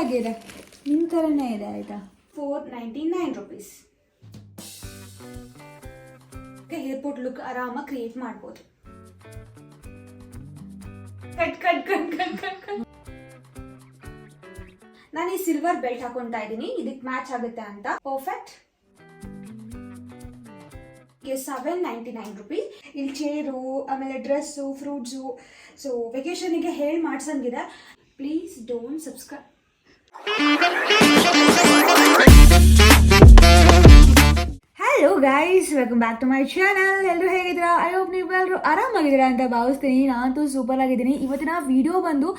ಆಗಿದೆ, ನಿಮ್ಮ ಥರನೇ ಇದೆ ಆಯಿತಾ. 499 rupees. ಏರ್ಪೋರ್ಟ್ ಲುಕ್ ಆರಾಮಾಗಿ ಕ್ರಿಯೇಟ್ ಮಾಡ್ಬೋದು. Cut cut cut cut cut cut. ನಾನು ಈ ಸಿಲ್ವರ್ ಬೆಲ್ಟ್ ಹಾಕೊಂತಾ ಇದ್ದೀನಿ, ಇದಕ್ಕೆ ಮ್ಯಾಚ್ ಆಗುತ್ತೆ ಅಂತ. ಪರ್ಫೆಕ್ಟ್. 799 rupees. ಇಲ್ಲಿ ಚೇರು, ಆಮೇಲೆ ಡ್ರೆಸ್ಸು, ಫ್ರೂಟ್ಸು. ಸೊ ವೆಕೇಶನ್ಗೆ ಹೇಳಿ ಮಾಡ್ಸಂಗಿದೆ. Please don't subscribe. Hello guys, welcome back to my channel. ಎಲ್ಲರೂ ಹೇಗಿದ್ದೀರಾ? ಐ ಹೋಪ್ ನೀವೆಲ್ಲರೂ ಆರಾಮಾಗಿದ್ದೀರಾ ಅಂತ ಭಾವಿಸ್ತೀನಿ. ನಾನಂತೂ ಸೂಪರ್ ಆಗಿದ್ದೀನಿ. ಇವತ್ತಿನ ವಿಡಿಯೋ ಬಂದು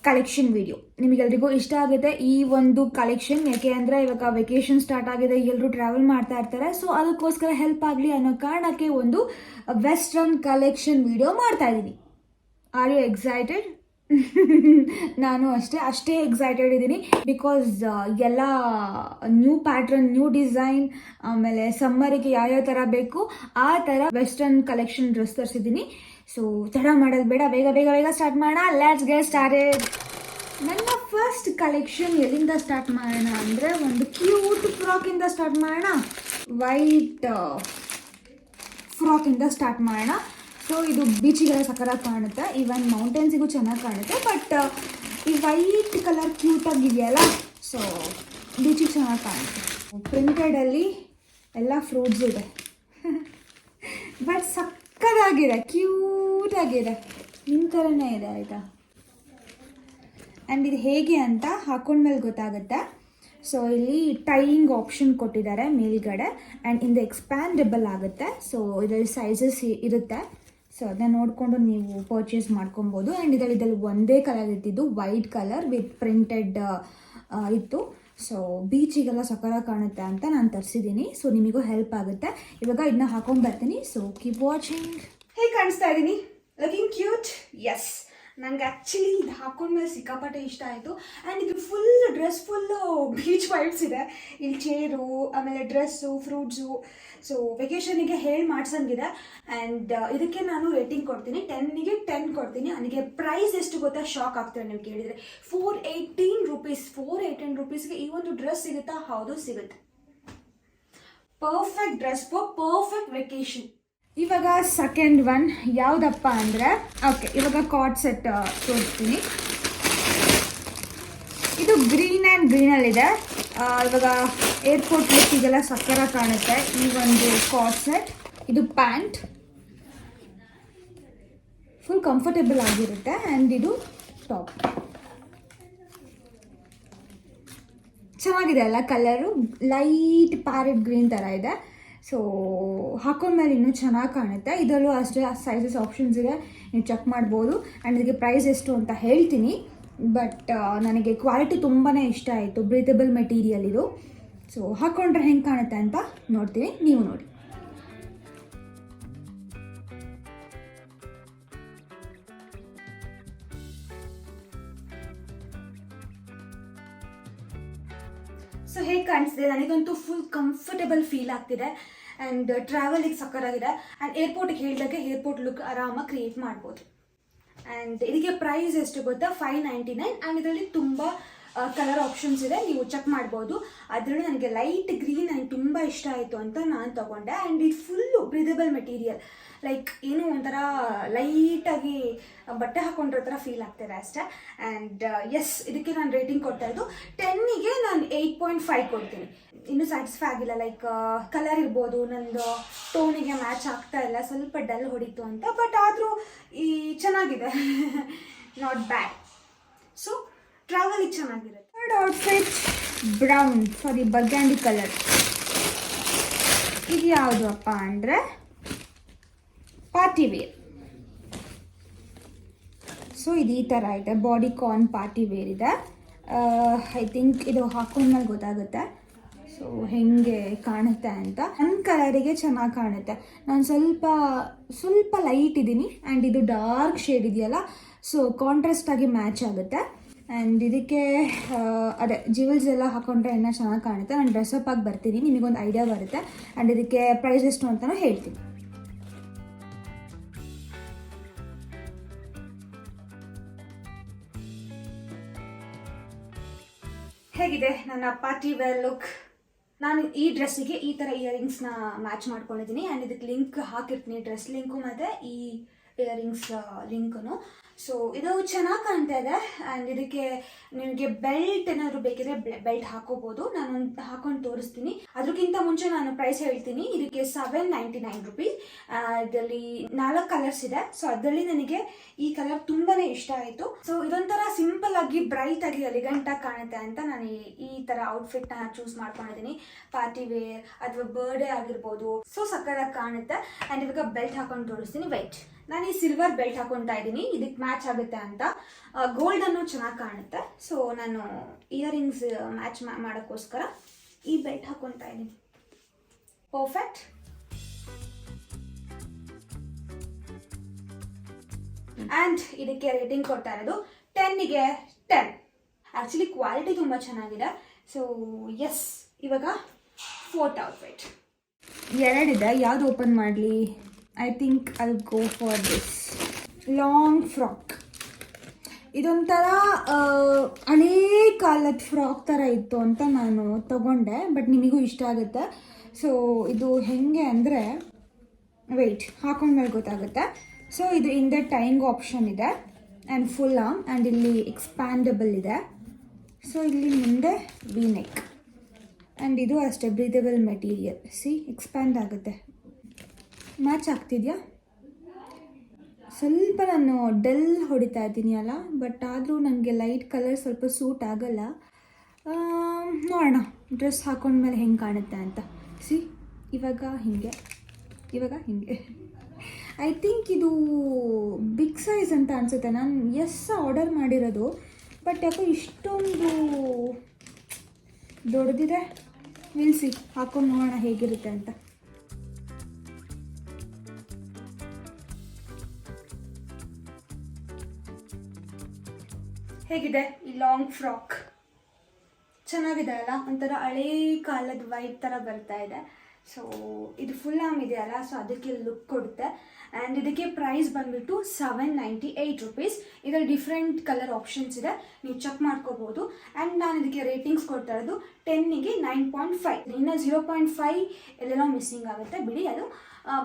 ಕಲೆಕ್ಷನ್ ವಿಡಿಯೋ. ನಿಮಗೆಲ್ರಿಗೂ ಇಷ್ಟ ಆಗುತ್ತೆ ಈ ಒಂದು ಕಲೆಕ್ಷನ್, ಯಾಕೆ ಅಂದರೆ ಇವಾಗ ವೆಕೇಶನ್ ಸ್ಟಾರ್ಟ್ ಆಗಿದೆ, ಎಲ್ಲರೂ ಟ್ರಾವೆಲ್ ಮಾಡ್ತಾ ಇರ್ತಾರೆ. ಸೊ ಅದಕ್ಕೋಸ್ಕರ ಹೆಲ್ಪ್ ಆಗಲಿ ಅನ್ನೋ ಕಾರಣಕ್ಕೆ ಒಂದು ವೆಸ್ಟರ್ನ್ ಕಲೆಕ್ಷನ್ ವಿಡಿಯೋ ಮಾಡ್ತಾ ಇದ್ದೀನಿ. Are you excited? ನಾನು ಅಷ್ಟೇ ಎಕ್ಸೈಟೆಡ್ ಇದ್ದೀನಿ. ಬಿಕಾಸ್ ಎಲ್ಲ ನ್ಯೂ ಪ್ಯಾಟ್ರನ್, ನ್ಯೂ ಡಿಸೈನ್, ಆಮೇಲೆ ಸಮ್ಮರಿಗೆ ಯಾವ್ಯಾವ ಥರ ಬೇಕು ಆ ಥರ ವೆಸ್ಟರ್ನ್ ಕಲೆಕ್ಷನ್ ಡ್ರೆಸ್ ತರಿಸಿದ್ದೀನಿ. ಸೊ ತಡ ಮಾಡೋದು ಬೇಡ, ಬೇಗ ಬೇಗ ಬೇಗ ಸ್ಟಾರ್ಟ್ ಮಾಡೋಣ. Let's get started. ನನ್ನ ಫಸ್ಟ್ ಕಲೆಕ್ಷನ್ ಎಲ್ಲಿಂದ ಸ್ಟಾರ್ಟ್ ಮಾಡೋಣ ಅಂದರೆ ಒಂದು ಕ್ಯೂಟ್ ಫ್ರಾಕಿಂದ ಸ್ಟಾರ್ಟ್ ಮಾಡೋಣ. ವೈಟ್ ಫ್ರಾಕಿಂದ ಸ್ಟಾರ್ಟ್ ಮಾಡೋಣ. ಸೊ ಇದು ಬೀಚಿಗೆಲ್ಲ ಸಕ್ಕರಾಗಿ ಕಾಣುತ್ತೆ, ಈವನ್ ಮೌಂಟೇನ್ಸಿಗೂ ಚೆನ್ನಾಗಿ ಕಾಣುತ್ತೆ. ಬಟ್ ಈ ವೈಟ್ ಕಲರ್ ಕ್ಯೂಟಾಗಿದೆಯಲ್ಲ, ಸೊ ಬೀಚಿಗೆ ಚೆನ್ನಾಗಿ ಕಾಣುತ್ತೆ. ಪ್ರಿಂಟೆಡಲ್ಲಿ ಎಲ್ಲ ಫ್ರೂಟ್ಸ್ ಇದೆ, ಬಟ್ ಸಕ್ಕದಾಗಿದೆ, ಕ್ಯೂಟಾಗಿದೆ, ನಿಮ್ಮ ಥರನೇ ಇದೆ ಆಯಿತಾ. ಆ್ಯಂಡ್ ಇದು ಹೇಗೆ ಅಂತ ಹಾಕೊಂಡ್ಮೇಲೆ ಗೊತ್ತಾಗುತ್ತೆ. ಸೊ ಇಲ್ಲಿ ಟೈಯಿಂಗ್ ಆಪ್ಷನ್ ಕೊಟ್ಟಿದ್ದಾರೆ ಮೇಲ್ಗಡೆ, ಆ್ಯಂಡ್ ಇಂದ ಎಕ್ಸ್ಪ್ಯಾಂಡೆಬಲ್ ಆಗುತ್ತೆ. ಸೊ ಇದರಲ್ಲಿ ಸೈಜಸ್ ಇರುತ್ತೆ. ಸೊ ಅದನ್ನ ನೋಡಿಕೊಂಡು ನೀವು ಪರ್ಚೇಸ್ ಮಾಡ್ಕೊಬೋದು. ಆ್ಯಂಡ್ ಇದರಲ್ಲಿ ಒಂದೇ ಕಲರ್ ಇದ್ದಿದ್ದು, ವೈಟ್ ಕಲರ್ ವಿತ್ ಪ್ರಿಂಟೆಡ್ ಇತ್ತು. ಸೊ ಬೀಚಿಗೆಲ್ಲ ಸಕ್ಕರಾಗಿ ಕಾಣುತ್ತೆ ಅಂತ ನಾನು ತರಿಸಿದ್ದೀನಿ. ಸೊ ನಿಮಗೂ ಹೆಲ್ಪ್ ಆಗುತ್ತೆ. ಇವಾಗ ಇದನ್ನ ಹಾಕೊಂಡು ಬರ್ತೀನಿ. So keep watching. ಹೇಗೆ ಕಾಣಿಸ್ತಾ ಇದ್ದೀನಿ? Looking cute? ಎಸ್. ನನಗೆ ಆ್ಯಕ್ಚುಲಿ ಇದು ಹಾಕೊಂಡ್ಮೇಲೆ ಸಿಕ್ಕಾಪಟ್ಟೆ ಇಷ್ಟ ಆಯಿತು. ಆ್ಯಂಡ್ ಇದು ಡ್ರೆಸ್ ಫುಲ್ಲು ಬೀಚ್ ವೈಬ್ಸ್ ಇದೆ. ಇಲ್ಲಿ ಚೇರು, ಆಮೇಲೆ ಡ್ರೆಸ್ಸು, ಫ್ರೂಟ್ಸು. ಸೊ ವೆಕೇಶನಿಗೆ ಹೇಳಿ ಮಾಡ್ಸಂಗಿದೆ. ಆ್ಯಂಡ್ ಇದಕ್ಕೆ ನಾನು ರೇಟಿಂಗ್ ಕೊಡ್ತೀನಿ, 10ಗೆ 10 ಕೊಡ್ತೀನಿ. ನನಗೆ ಪ್ರೈಸ್ ಎಷ್ಟು ಗೊತ್ತಾ? ಶಾಕ್ ಆಗ್ತಾರೆ ನೀವು ಕೇಳಿದರೆ. 418 rupees. 418 rupeesಗೆ ಈ ಒಂದು ಡ್ರೆಸ್ ಸಿಗುತ್ತಾ? ಹೌದು, ಸಿಗುತ್ತೆ. Perfect dress for perfect vacation. ಇವಾಗ ಸೆಕೆಂಡ್ ಒನ್ ಯಾವುದಪ್ಪ ಅಂದರೆ, ಓಕೆ, ಇವಾಗ ಕಾರ್ಡ್ ಸೆಟ್ ತೋರಿಸ್ತೀನಿ. ಇದು ಗ್ರೀನ್ ಆ್ಯಂಡ್ ಗ್ರೀನಲ್ಲಿದೆ. ಇವಾಗ ಏರ್ಪೋರ್ಟ್ ಲುಕ್ಕಿಗೆಲ್ಲ ಸಕ್ಕರ ಕಾಣುತ್ತೆ ಈ ಒಂದು ಕಾರ್ಡ್ ಸೆಟ್. ಇದು ಪ್ಯಾಂಟ್, ಫುಲ್ ಕಂಫರ್ಟೇಬಲ್ ಆಗಿರುತ್ತೆ. ಆ್ಯಂಡ್ ಇದು ಟಾಪ್. ಚೆನ್ನಾಗಿದೆ ಅಲ್ಲ ಕಲರು? ಲೈಟ್ ಪ್ಯಾರೆಟ್ ಗ್ರೀನ್ ಥರ ಇದೆ. ಸೊ ಹಾಕೊಂಡ್ಮೇಲೆ ಇನ್ನೂ ಚೆನ್ನಾಗಿ ಕಾಣುತ್ತೆ. ಇದರಲ್ಲೂ ಅಷ್ಟೇ ಸೈಜಸ್ ಆಪ್ಷನ್ಸ್ ಇದೆ, ನೀವು ಚೆಕ್ ಮಾಡ್ಬೋದು. ಆ್ಯಂಡ್ ಇದಕ್ಕೆ ಪ್ರೈಸ್ ಎಷ್ಟು ಅಂತ ಹೇಳ್ತೀನಿ. ಬಟ್ ನನಗೆ ಕ್ವಾಲಿಟಿ ತುಂಬಾ ಇಷ್ಟ ಆಯಿತು. ಬ್ರೀತಬಲ್ ಮೆಟೀರಿಯಲ್ ಇದು. ಸೊ ಹಾಕ್ಕೊಂಡ್ರೆ ಹೆಂಗೆ ಕಾಣುತ್ತೆ ಅಂತ ನೋಡ್ತೀನಿ, ನೀವು ನೋಡಿ. ಸೊ ಹೇಗೆ ಕಾಣಿಸ್ತಿದೆ? ನನಗಂತೂ ಫುಲ್ ಕಂಫರ್ಟೇಬಲ್ ಫೀಲ್ ಆಗ್ತಿದೆ. ಆ್ಯಂಡ್ ಟ್ರಾವೆಲಿಗೆ ಸಕ್ಕರಾಗಿದೆ. ಆ್ಯಂಡ್ ಏರ್ಪೋರ್ಟಿಗೆ ಹೇಳಿದಾಗೆ ಏರ್ಪೋರ್ಟ್ ಲುಕ್ ಆರಾಮಾಗಿ ಕ್ರಿಯೇಟ್ ಮಾಡ್ಬೋದು. ಆ್ಯಂಡ್ ಇದಕ್ಕೆ ಪ್ರೈಸ್ ಎಷ್ಟು ಗೊತ್ತಾ? 599. ಆ್ಯಂಡ್ ಇದರಲ್ಲಿ ತುಂಬ ಕಲರ್ ಆಪ್ಷನ್ಸ್ ಇದೆ, ನೀವು ಚೆಕ್ ಮಾಡ್ಬೋದು. ಅದರಲ್ಲಿ ನನಗೆ ಲೈಟ್ ಗ್ರೀನ್ ನನಗೆ ತುಂಬ ಇಷ್ಟ ಆಯಿತು ಅಂತ ನಾನು ತೊಗೊಂಡೆ. ಆ್ಯಂಡ್ ಇದು ಫುಲ್ಲು ಬ್ರೀದಬಲ್ ಮೆಟೀರಿಯಲ್, ಲೈಕ್ ಏನೋ ಒಂಥರ ಲೈಟಾಗಿ ಬಟ್ಟೆ ಹಾಕೊಂಡ್ರ ಥರ ಫೀಲ್ ಆಗ್ತಿದೆ ಅಷ್ಟೇ. ಆ್ಯಂಡ್ ಎಸ್, ಇದಕ್ಕೆ ನಾನು ರೇಟಿಂಗ್ ಕೊಡ್ತಾ ಇದ್ದು 10ಗೆ ನಾನು 8.5 ಕೊಡ್ತೀನಿ. ಇನ್ನೂ ಸ್ಯಾಟಿಸ್ಫೈ ಆಗಿಲ್ಲ. ಲೈಕ್ ಕಲರ್ ಇರ್ಬೋದು, ನಂದು ಟೋನಿಗೆ ಮ್ಯಾಚ್ ಆಗ್ತಾ ಇಲ್ಲ, ಸ್ವಲ್ಪ ಡಲ್ ಹೊಡಿತು ಅಂತ. ಬಟ್ ಆದರೂ ಈ ಚೆನ್ನಾಗಿದೆ, ನಾಟ್ ಬ್ಯಾಡ್. ಸೊ ಟ್ರಾವೆಲಿಗೆ ಚೆನ್ನಾಗಿರುತ್ತೆ. ಥರ್ಡ್ ಔಟ್ಫಿಟ್ ಬ್ರೌನ್, ಸಾರಿ ಬರ್ಗ್ಯಾಂಡಿ ಕಲರ್. ಇದು ಯಾವುದು ಅಪ್ಪ ಅಂದರೆ ಪಾರ್ಟಿ ವೇರ್. ಸೊ ಇದು ಈ ಥರ ಇದೆ, ಬಾಡಿ ಕಾನ್ ಪಾರ್ಟಿ ವೇರ್ ಇದೆ. ಐ ಥಿಂಕ್ ಇದು ಹಾಕೊಂಡ್ಮೇಲೆ ಗೊತ್ತಾಗುತ್ತೆ ಸೊ ಹೇಗೆ ಕಾಣುತ್ತೆ ಅಂತ. ನನ್ನ ಕಲರಿಗೆ ಚೆನ್ನಾಗಿ ಕಾಣುತ್ತೆ. ನಾನು ಸ್ವಲ್ಪ ಲೈಟ್ ಇದ್ದೀನಿ. ಆ್ಯಂಡ್ ಇದು ಡಾರ್ಕ್ ಶೇಡ್ ಇದೆಯಲ್ಲ, ಸೊ ಕಾಂಟ್ರಾಸ್ಟ್ ಆಗಿ ಮ್ಯಾಚ್ ಆಗುತ್ತೆ. ಆ್ಯಂಡ್ ಇದಕ್ಕೆ ಅದೇ ಜ್ಯುವೆಲ್ಸ್ ಎಲ್ಲ ಹಾಕೊಂಡ್ರೆ ಇನ್ನೂ ಚೆನ್ನಾಗಿ ಕಾಣುತ್ತೆ. ನಾನು ಡ್ರೆಸ್ಅಪ್ ಆಗಿ ಬರ್ತೀನಿ, ನಿಮಗೊಂದು ಐಡಿಯಾ ಬರುತ್ತೆ. ಆ್ಯಂಡ್ ಇದಕ್ಕೆ ಪ್ರೈಸ್ ಎಷ್ಟು ಅಂತಲೂ ಹೇಳ್ತೀನಿ. ಹೇಗಿದೆ ನನ್ನ ಪಾರ್ಟಿ ವೇರ್ ಲುಕ್? ನಾನು ಈ ಡ್ರೆಸ್ಸಿಗೆ ಈ ಥರ ಇಯರಿಂಗ್ಸ್ನ ಮ್ಯಾಚ್ ಮಾಡ್ಕೊಂಡಿದ್ದೀನಿ ಆ್ಯಂಡ್ ಇದಕ್ಕೆ ಲಿಂಕ್ ಹಾಕಿರ್ತೀನಿ, ಡ್ರೆಸ್ ಲಿಂಕು ಮತ್ತು ಈ ಇಯರಿಂಗ್ಸ್ ಲಿಂಕನು. ಸೊ ಇದು ಚೆನ್ನಾಗಿ ಕಾಣ್ತಾ ಇದೆ ಆ್ಯಂಡ್ ಇದಕ್ಕೆ ನಿಮಗೆ ಬೆಲ್ಟ್ ಏನಾದರೂ ಬೇಕಿದ್ರೆ ಬೆಲ್ಟ್ ಹಾಕೋಬೋದು. ನಾನು ಹಾಕೊಂಡು ತೋರಿಸ್ತೀನಿ. ಅದಕ್ಕಿಂತ ಮುಂಚೆ ನಾನು ಪ್ರೈಸ್ ಹೇಳ್ತೀನಿ. ಇದಕ್ಕೆ 799 ರುಪೀಸ್. ಇದರಲ್ಲಿ 4 ಕಲರ್ಸ್ ಇದೆ. ಸೊ ಅದರಲ್ಲಿ ನನಗೆ ಈ ಕಲರ್ ತುಂಬಾ ಇಷ್ಟ ಆಯಿತು. ಸೊ ಇದೊಂಥರ ಸಿಂಪಲ್ ಆಗಿ ಬ್ರೈಟ್ ಆಗಿ ಎಲಿಗೆಂಟಾಗಿ ಕಾಣುತ್ತೆ ಅಂತ ನಾನು ಈ ಥರ ಔಟ್ಫಿಟ್ನ ಚೂಸ್ ಮಾಡ್ಕೊಂಡಿದ್ದೀನಿ. ಪಾರ್ಟಿ ವೇರ್ ಅಥವಾ ಬರ್ಡೇ ಆಗಿರ್ಬೋದು. ಸೊ ಸಕ್ಕತ್ತಾಗಿ ಕಾಣುತ್ತೆ ಆ್ಯಂಡ್ ಇವಾಗ ಬೆಲ್ಟ್ ಹಾಕೊಂಡು ತೋರಿಸ್ತೀನಿ. ವೈಟ್, ನಾನು ಈ ಸಿಲ್ವರ್ ಬೆಲ್ಟ್ ಹಾಕೊತಾ ಇದ್ದೀನಿ, ಇದಕ್ಕೆ ಮ್ಯಾಚ್ ಆಗುತ್ತೆ ಅಂತ. ಗೋಲ್ಡನ್ನು ಚೆನ್ನಾಗಿ ಕಾಣುತ್ತೆ. ಸೊ ನಾನು ಇಯರಿಂಗ್ಸ್ ಮ್ಯಾಚ್ ಮಾಡೋಕ್ಕೋಸ್ಕರ ಈ ಬೆಲ್ಟ್ ಹಾಕೊತಾ ಇದ್ದೀನಿ. ಪರ್ಫೆಕ್ಟ್. ಆ್ಯಂಡ್ ಇದಕ್ಕೆ ರೇಟಿಂಗ್ ಕೊಡ್ತಾ ಇರೋದು 10ಗೆ 10. ಆ್ಯಕ್ಚುಲಿ ಕ್ವಾಲಿಟಿ ತುಂಬ ಚೆನ್ನಾಗಿದೆ. ಸೊ ಎಸ್, ಇವಾಗ 4th ಔಟ್ಫಿಟ್. 2 ಇದೆ, ಯಾವ್ದು ಓಪನ್ ಮಾಡಲಿ? I think I go for this long frock. ಇದೊಂಥರ ಹಳೇ ಕಾಲದ ಫ್ರಾಕ್ ಥರ ಇತ್ತು ಅಂತ ನಾನು ತಗೊಂಡೆ, ಬಟ್ ನಿಮಗೂ ಇಷ್ಟ ಆಗುತ್ತೆ. ಸೊ ಇದು ಹೆಂಗೆ ಅಂದರೆ, ವೆಯ್ಟ್ ಹಾಕೊಂಡ್ಮೇಲೆ ಗೊತ್ತಾಗುತ್ತೆ. ಸೊ ಇದು ಹಿಂದೆ ಟೈಂಗ್ ಆಪ್ಷನ್ ಇದೆ ಆ್ಯಂಡ್ ಫುಲ್ ಆರ್ಮ್ ಆ್ಯಂಡ್ ಇಲ್ಲಿ ಎಕ್ಸ್ಪ್ಯಾಂಡಬಲ್ ಇದೆ. ಸೊ ಇಲ್ಲಿ ಮುಂದೆ ವಿ ನೆಕ್ ಆ್ಯಂಡ್ ಇದು ಅಷ್ಟೇ ಬ್ರೀದಬಲ್ ಮೆಟೀರಿಯಲ್. ಸಿ, ಎಕ್ಸ್ಪ್ಯಾಂಡ್ ಆಗುತ್ತೆ. ಮ್ಯಾಚ್ ಆಗ್ತಿದೆಯಾ? ಸ್ವಲ್ಪ ನಾನು ಡೆಲ್ ಹೊಡಿತಾ ಇದ್ದೀನಿ ಅಲ್ಲ, ಬಟ್ ಆದರೂ ನನಗೆ ಲೈಟ್ ಕಲರ್ ಸ್ವಲ್ಪ ಸೂಟ್ ಆಗಲ್ಲ. ನೋಡೋಣ ಡ್ರೆಸ್ ಹಾಕೊಂಡ್ಮೇಲೆ ಹೆಂಗೆ ಕಾಣುತ್ತೆ ಅಂತ. ಸಿ, ಇವಾಗ ಹೀಗೆ, ಇವಾಗ ಹೀಗೆ. ಐ ಥಿಂಕ್ ಇದು ಬಿಗ್ ಸೈಜ್ ಅಂತ ಅನಿಸುತ್ತೆ. ನಾನು ಆರ್ಡರ್ ಮಾಡಿರೋದು, ಬಟ್ ಯಾಕೋ ಇಷ್ಟೊಂದು ದೊಡ್ಡದಿದೆ. ನಿಲ್ಲಿಸಿ ಹಾಕೊಂಡು ನೋಡೋಣ ಹೇಗಿರುತ್ತೆ ಅಂತ. ಹೇಗಿದೆ ಈ ಲಾಂಗ್ ಫ್ರಾಕ್? ಚೆನ್ನಾಗಿದೆ ಅಲ್ಲ? ಒಂಥರ ಹಳೇ ಕಾಲದ ವೈಟ್ ಥರ ಬರ್ತಾ ಇದೆ. ಸೊ ಇದು ಫುಲ್ ಆರ್ಮ್ ಇದೆ ಅಲ್ಲ, ಸೊ ಅದಕ್ಕೆ ಲುಕ್ ಕೊಡುತ್ತೆ. ಆ್ಯಂಡ್ ಇದಕ್ಕೆ ಪ್ರೈಸ್ ಬಂದುಬಿಟ್ಟು 798 ರುಪೀಸ್. ಇದರಲ್ಲಿ ಡಿಫ್ರೆಂಟ್ ಕಲರ್ ಆಪ್ಷನ್ಸ್ ಇದೆ, ನೀವು ಚೆಕ್ ಮಾಡ್ಕೋಬೋದು. ಆ್ಯಂಡ್ ನಾನು ಇದಕ್ಕೆ ರೇಟಿಂಗ್ಸ್ ಕೊಡ್ತಾ ಇರೋದು 10ಗೆ 9.5. ಇನ್ನು 0.5 ಎಲ್ಲೇನೋ ಮಿಸ್ಸಿಂಗ್ ಆಗುತ್ತೆ, ಬಿಡಿ ಅದು.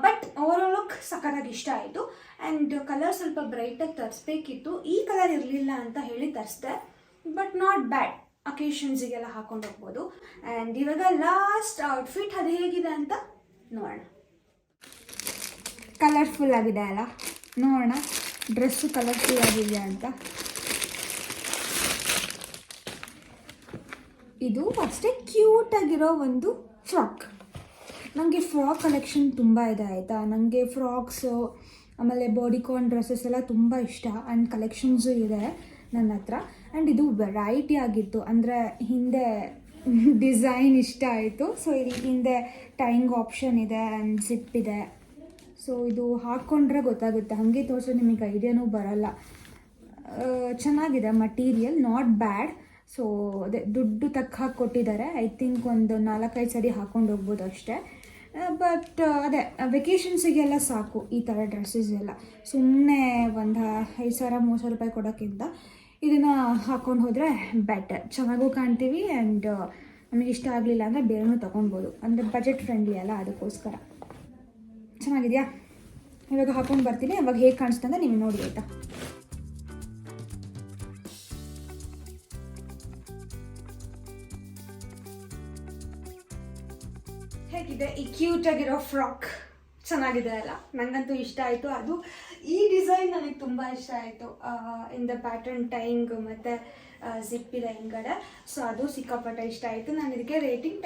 ಬಟ್ ಓವರಾಲ್ ಲುಕ್ ಸಕ್ಕತ್ತಾಗಿ ಇಷ್ಟ ಆಯಿತು. ಆ್ಯಂಡ್ ಕಲರ್ ಸ್ವಲ್ಪ ಬ್ರೈಟಾಗಿ ತರಿಸ್ಬೇಕಿತ್ತು. ಈ ಕಲರ್ ಇರಲಿಲ್ಲ ಅಂತ ಹೇಳಿ ತರಿಸ್ದೆ, ಬಟ್ ನಾಟ್ ಬ್ಯಾಡ್. ಅಕೇಶನ್ಸಿಗೆಲ್ಲ ಹಾಕೊಂಡು ಹೋಗ್ಬೋದು. ಆ್ಯಂಡ್ ಇವಾಗ ಲಾಸ್ಟ್ ಔಟ್ಫಿಟ್ ಅದು ಹೇಗಿದೆ ಅಂತ ನೋಡೋಣ. ಕಲರ್ಫುಲ್ ಆಗಿದೆ ಅಲ್ಲ? ನೋಡೋಣ ಡ್ರೆಸ್ಸು ಕಲರ್ಫುಲ್ ಆಗಿದೆಯಾ ಅಂತ. ಇದು ಅಷ್ಟೇ ಕ್ಯೂಟಾಗಿರೋ ಒಂದು ಫ್ರಾಕ್. ನನಗೆ ಫ್ರಾಕ್ ಕಲೆಕ್ಷನ್ ತುಂಬ ಇದೆ ಆಯಿತಾ. ನನಗೆ ಫ್ರಾಕ್ಸು ಆಮೇಲೆ ಬಾಡಿಕಾನ್ ಡ್ರೆಸ್ಸಸ್ ಎಲ್ಲ ತುಂಬ ಇಷ್ಟ ಆ್ಯಂಡ್ ಕಲೆಕ್ಷನ್ಸು ಇದೆ ನನ್ನ ಹತ್ರ. ಆ್ಯಂಡ್ ಇದು ವೆರೈಟಿ ಆಗಿತ್ತು, ಅಂದರೆ ಹಿಂದೆ ಡಿಸೈನ್ ಇಷ್ಟ ಆಯಿತು. ಸೊ ಇಲ್ಲಿ ಹಿಂದೆ ಟೈಂಗ್ ಆಪ್ಷನ್ ಇದೆ ಆ್ಯಂಡ್ ಜಿಪ್ ಇದೆ. ಸೊ ಇದು ಹಾಕ್ಕೊಂಡ್ರೆ ಗೊತ್ತಾಗುತ್ತೆ, ಹಾಗೆ ತೋರಿಸೋ ನಿಮಗೆ ಐಡಿಯಾನೂ ಬರಲ್ಲ. ಚೆನ್ನಾಗಿದೆ ಮಟೀರಿಯಲ್, ನಾಟ್ ಬ್ಯಾಡ್. ಸೊ ಅದೇ ದುಡ್ಡು ತಕ್ಕ ಹಾಕಿ ಕೊಟ್ಟಿದ್ದಾರೆ. ಐ ಥಿಂಕ್ ಒಂದು 4-5 ಸರಿ ಹಾಕ್ಕೊಂಡು ಹೋಗ್ಬೋದು ಅಷ್ಟೇ. ಬಟ್ ಅದೇ ವೆಕೇಷನ್ಸಿಗೆಲ್ಲ ಸಾಕು ಈ ಥರ ಡ್ರೆಸ್ಸಸ್ ಎಲ್ಲ. ಸುಮ್ಮನೆ ಒಂದು 5,000-3,000 ರೂಪಾಯಿ ಕೊಡೋಕ್ಕಿಂತ ಇದನ್ನು ಹಾಕ್ಕೊಂಡು ಹೋದರೆ ಬೆಟರ್. ಚೆನ್ನಾಗೂ ಕಾಣ್ತೀವಿ ಆ್ಯಂಡ್ ನಮಗೆ ಇಷ್ಟ ಆಗಲಿಲ್ಲ ಅಂದರೆ ಬೇರೆನೂ ತೊಗೊಳ್ಬೋದು. ಅಂದರೆ ಬಜೆಟ್ ಫ್ರೆಂಡ್ಲಿ ಅಲ್ಲ, ಅದಕ್ಕೋಸ್ಕರ. ಚೆನ್ನಾಗಿದೆಯಾ? ಇವಾಗ ಹಾಕೊಂಡು ಬರ್ತೀನಿ, ಅವಾಗ ಹೇಗೆ ಕಾಣಿಸ್ತಾ ಅಂತ ನೀವು ನೋಡಿ ಆಯಿತಾ. ಹೇಗಿದೆ ಈ ಕ್ಯೂಟ್ ಆಗಿರೋ ಫ್ರಾಕ್? ಚೆನ್ನಾಗಿದೆ ಅಲ್ಲ? ನನಗಂತೂ ಇಷ್ಟ ಆಯಿತು. ಅದು ಈ ಡಿಸೈನ್ ನನಗೆ ತುಂಬ ಇಷ್ಟ ಆಯಿತು. ಇನ್ ದ ಪ್ಯಾಟರ್ನ್ ಟೈಂಗ್ ಮತ್ತು ಜಿಪ್ ಇದೆ ಹಿಂಗಡೆ. ಸೊ ಅದು ಸಿಕ್ಕಾಪಟ್ಟೆ ಇಷ್ಟ ಆಯಿತು. ನಾನು ಇದಕ್ಕೆ ರೇಟಿಂಗ್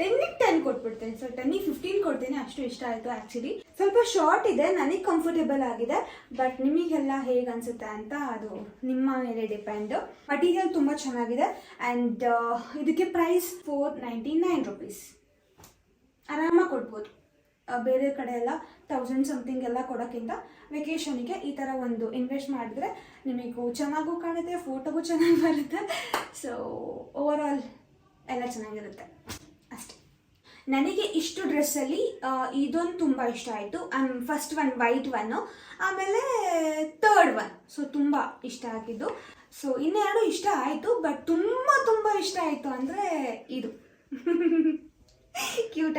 10ಗೆ 10 ಕೊಟ್ಬಿಡ್ತೀನಿ. ಸೊ 10ಗೆ 15 ಕೊಡ್ತೀನಿ, ಅಷ್ಟು ಇಷ್ಟ ಆಯಿತು. ಆ್ಯಕ್ಚುಲಿ ಸ್ವಲ್ಪ ಶಾರ್ಟ್ ಇದೆ, ನನಗೆ ಕಂಫರ್ಟೇಬಲ್ ಆಗಿದೆ. ಬಟ್ ನಿಮಗೆಲ್ಲ ಹೇಗೆ ಅನಿಸುತ್ತೆ ಅಂತ ಅದು ನಿಮ್ಮ ಮೇಲೆ ಡಿಪೆಂಡು. ಮಟೀರಿಯಲ್ ತುಂಬ ಚೆನ್ನಾಗಿದೆ ಆ್ಯಂಡ್ ಇದಕ್ಕೆ ಪ್ರೈಸ್ 499 ರುಪೀಸ್. ಆರಾಮಾಗಿ ಕೊಡ್ಬೋದು. ಬೇರೆ ಕಡೆ ಎಲ್ಲ 1000 ಸಮಥಿಂಗ್ ಎಲ್ಲ ಕೊಡೋಕ್ಕಿಂತ ವೆಕೇಷನಿಗೆ ಈ ಥರ ಒಂದು ಇನ್ವೆಸ್ಟ್ ಮಾಡಿದ್ರೆ ನಿಮಗೂ ಚೆನ್ನಾಗೂ ಕಾಣುತ್ತೆ, ಫೋಟೋಗೂ ಚೆನ್ನಾಗಿ ಬರುತ್ತೆ. ಸೊ ಓವರಾಲ್ ಎಲ್ಲ ಚೆನ್ನಾಗಿರುತ್ತೆ ಅಷ್ಟೇ. ನನಗೆ ಇಷ್ಟು ಡ್ರೆಸ್ಸಲ್ಲಿ ಇದೊಂದು ತುಂಬ ಇಷ್ಟ ಆಯಿತು. ಫಸ್ಟ್ ಒನ್ ವೈಟ್ ಒನ್ನು, ಆಮೇಲೆ ಥರ್ಡ್ ಒನ್ ಸೊ ತುಂಬ ಇಷ್ಟ ಆಗಿದ್ದು. ಸೊ ಇನ್ನೆರಡು ಇಷ್ಟ ಆಯಿತು, ಬಟ್ ತುಂಬ ಇಷ್ಟ ಆಯಿತು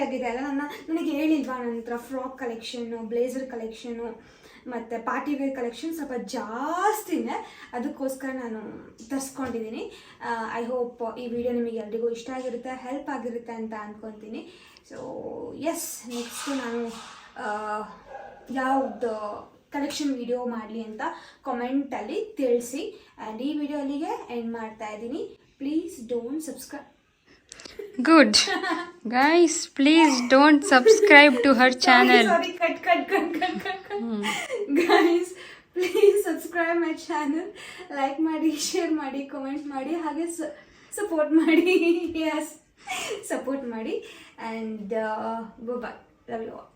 ಆಗಿದೆ ಅಲ್ಲ. ನನಗೆ ಹೇಳಿಲ್ವಾ ನನ್ನ ಹತ್ರ ಫ್ರಾಕ್ ಕಲೆಕ್ಷನ್ನು, ಬ್ಲೇಸರ್ ಕಲೆಕ್ಷನು ಮತ್ತು ಪಾರ್ಟಿ ವೇರ್ ಕಲೆಕ್ಷನ್ ಸ್ವಲ್ಪ ಜಾಸ್ತಿನೇ, ಅದಕ್ಕೋಸ್ಕರ ನಾನು ತರಿಸ್ಕೊಂಡಿದ್ದೀನಿ. ಐ ಹೋಪ್ ಈ ವಿಡಿಯೋ ನಿಮಗೆ ಎಲ್ರಿಗೂ ಇಷ್ಟ ಆಗಿರುತ್ತೆ, ಹೆಲ್ಪ್ ಆಗಿರುತ್ತೆ ಅಂತ ಅಂದ್ಕೊತೀನಿ. ಸೊ ಎಸ್, ನೆಕ್ಸ್ಟು ನಾನು ಯಾವ್ದು ಕಲೆಕ್ಷನ್ ವಿಡಿಯೋ ಮಾಡಲಿ ಅಂತ ಕಾಮೆಂಟಲ್ಲಿ ತಿಳಿಸಿ. ಆ್ಯಂಡ್ ಈ ವಿಡಿಯೋ ಅಲ್ಲಿಗೆ ಎಂಡ್ ಮಾಡ್ತಾ ಇದ್ದೀನಿ. Please don't subscribe. Good. Guys, please don't subscribe to her channel. Sorry, cut. Guys, please subscribe my channel. Like ಮಾಡಿ, share ಮಾಡಿ, comment ಮಾಡಿ, ಹಾಗೆ support ಮಾಡಿ. Yes, support ಮಾಡಿ. And bye-bye. Love you all.